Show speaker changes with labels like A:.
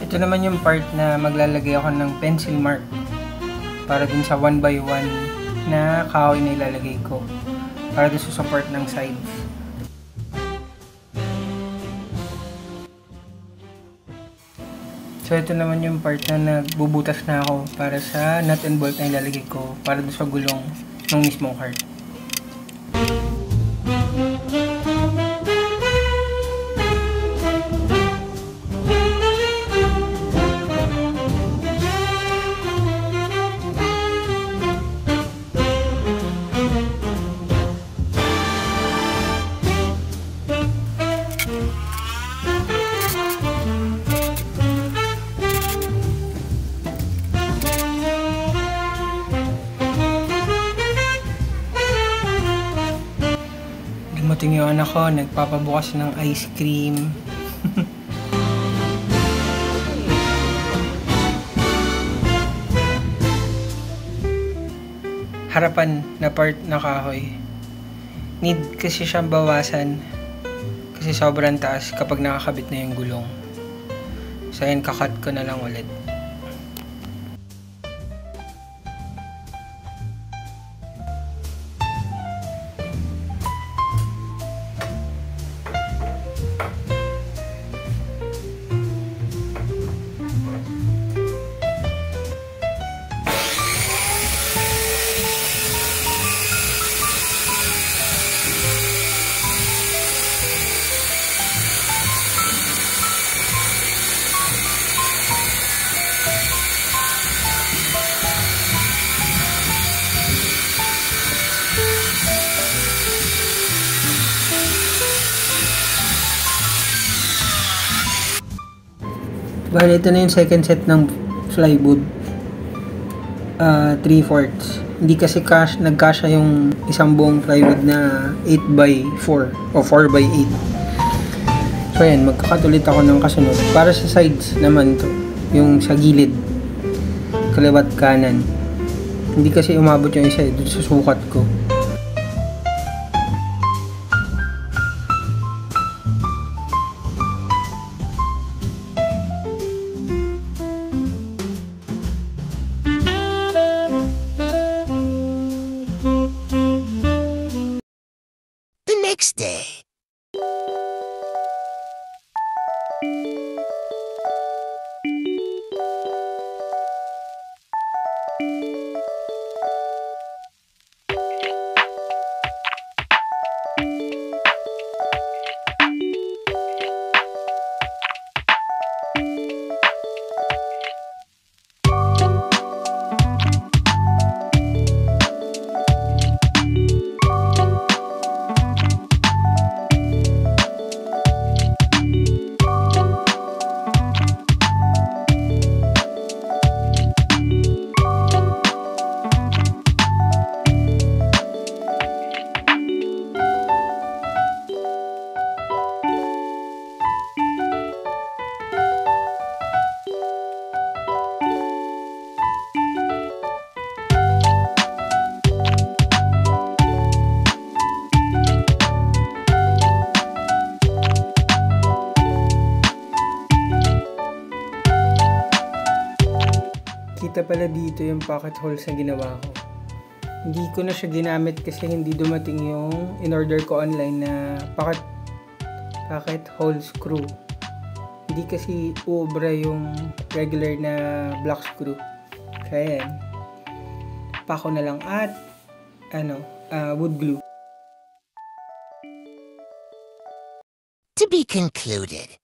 A: Ito naman yung part na maglalagay ako ng pencil mark para dun sa 1x1 na kahoy na ilalagay ko para dun sa support ng sides. So ito naman yung part na nagbubutas na ako para sa nut and bolt na ilalagay ko para dun sa gulong ng mismong cart. Dumating yung anak ko, nagpapabukas ng ice cream. Harapan na part na kahoy. Need kasi siyang bawasan kasi sobrang taas kapag nakakabit na yung gulong. So ayun, kakat ko na lang ulit. Bale, ito na yung second set ng plywood. 3/4. Hindi kasi nagkasya yung isang buong plywood na 8x4 o 4x8. So ayan, magkakat ulit ako ng kasunod. Para sa sides naman to, yung sa gilid, kaliwat kanan. Hindi kasi umabot yung isa dun sa sukat ko.
B: Next day.
A: Kita pala dito yung pocket holes na ginawa ko. Hindi ko na siya ginamit kasi hindi dumating yung in-order ko online na pocket hole screw. Hindi kasi uubra yung regular na black screw. Kaya yan. Pako na lang at wood glue.
B: To be concluded.